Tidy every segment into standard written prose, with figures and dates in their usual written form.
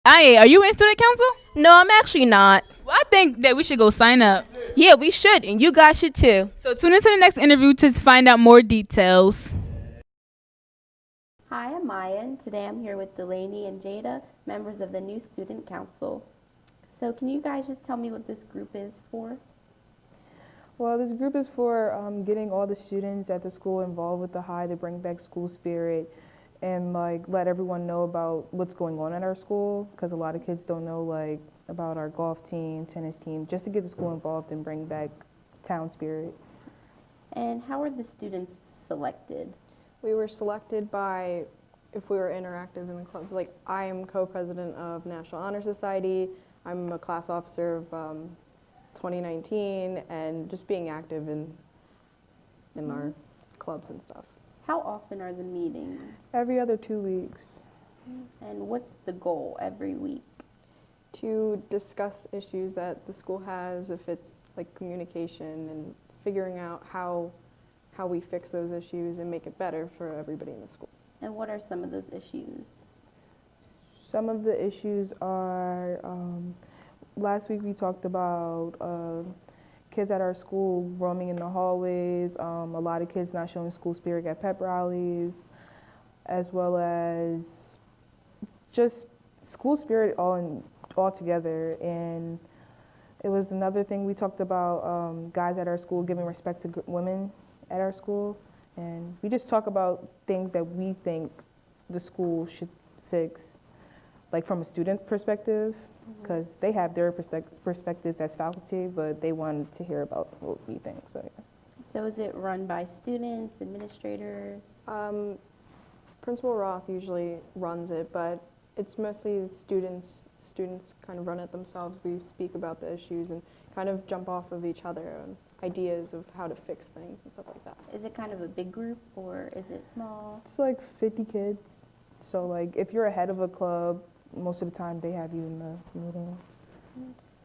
Are you in student council? No, I'm actually not. Well, I think that we should go sign up. Yeah, we should, and you guys should too. So tune into the next interview to find out more details. Hi, I'm Maya, and today I'm here with Delaney and Jada, members of the new Student Council. So can you guys just tell me what this group is for? Well, this group is for getting all the students at the school involved with the high to bring back school spirit and like let everyone know about what's going on at our school because a lot of kids don't know like about our golf team, tennis team, just to get the school involved and bring back town spirit. And how are the students selected? We were selected by if we were interactive in the clubs. Like I am co-president of National Honor Society. I'm a class officer of 2019 and just being active in our clubs and stuff. How often are the meetings? Every other 2 weeks. And what's the goal every week? To discuss issues that the school has, if it's like communication and figuring out how we fix those issues and make it better for everybody in the school. And what are some of those issues? Some of the issues are, last week we talked about kids at our school roaming in the hallways, a lot of kids not showing school spirit at pep rallies, as well as just school spirit all together. And it was another thing we talked about, guys at our school giving respect to women at our school. And we just talk about things that we think the school should fix, like from a student perspective, because they have their perspectives as faculty, but they wanted to hear about what we think. So, yeah. So is it run by students, administrators? Principal Roth usually runs it, but it's mostly students. Students kind of run it themselves. We speak about the issues and kind of jump off of each other and ideas of how to fix things and stuff like that. Is it kind of a big group or is it small? It's like 50 kids. So like if you're a head of a club, most of the time they have you in the meeting.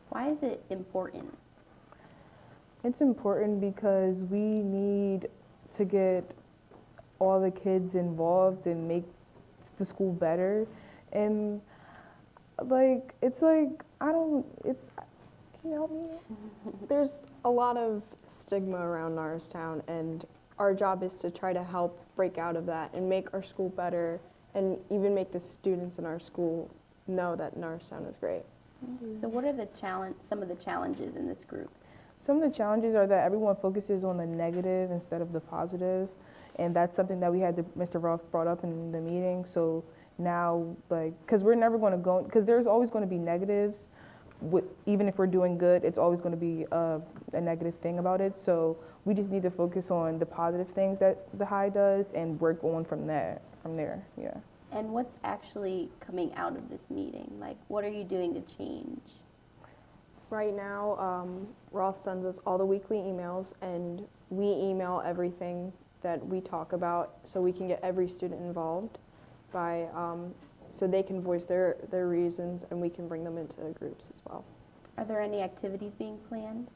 Why is it important? It's important because we need to get all the kids involved and make the school better. And like, it's like, can you help me? There's a lot of stigma around Norristown, and our job is to try to help break out of that and make our school better and even make the students in our school know that Norristown is great. So what are some of the challenges in this group? Some of the challenges are that everyone focuses on the negative instead of the positive, and that's something that Mr. Roth brought up in the meeting. So now, like, because we're never going to go, because there's always going to be negatives, even if we're doing good, it's always going to be a negative thing about it. So we just need to focus on the positive things that the high does and work on from there, yeah. And what's actually coming out of this meeting? Like, what are you doing to change? Right now, Roth sends us all the weekly emails, and we email everything that we talk about so we can get every student involved by, so they can voice their reasons and we can bring them into groups as well. Are there any activities being planned?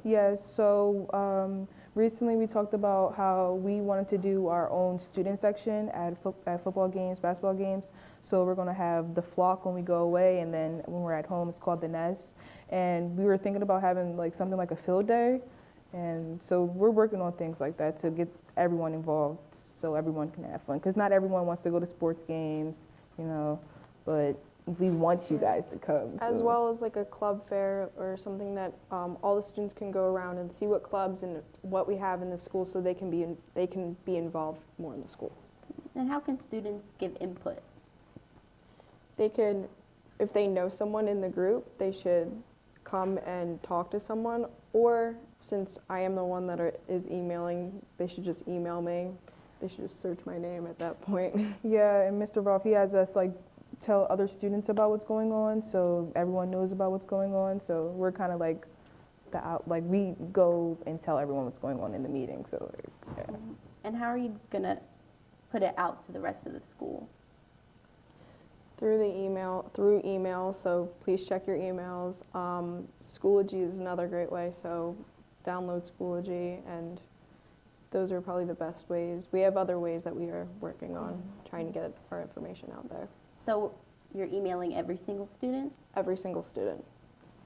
Yes, so recently we talked about how we wanted to do our own student section at football games, basketball games. So we're going to have the flock when we go away, and then when we're at home, it's called the NAHS. And we were thinking about having like something like a field day. And so we're working on things like that to get everyone involved so everyone can have fun. Because not everyone wants to go to sports games, but we want you guys to come. As well as like a club fair or something that all the students can go around and see what clubs and what we have in the school so they can be involved more in the school. And how can students give input? They could, if they know someone in the group, they should come and talk to someone, or since I am the one that is emailing, they should just email me. They should just search my name at that point. Yeah, and Mr. Rolf, he has us like tell other students about what's going on, so everyone knows about what's going on. So we're kind of like we go and tell everyone what's going on in the meeting. So yeah. And how are you gonna put it out to the rest of the school? Through email, so please check your emails. Schoology is another great way, so download Schoology, and those are probably the best ways. We have other ways that we are working on trying to get our information out there. So you're emailing every single student? Every single student.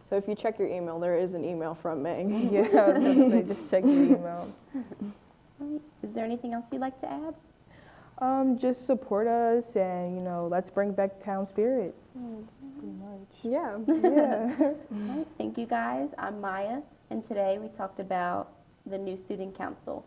So if you check your email, there is an email from Meg. Yeah, I was gonna say, just check your email. Right. Is there anything else you'd like to add? Just support us and, you know, let's bring back town spirit. Pretty much. Yeah. Yeah. All right. Thank you guys. I'm Maya, and today we talked about the new student council.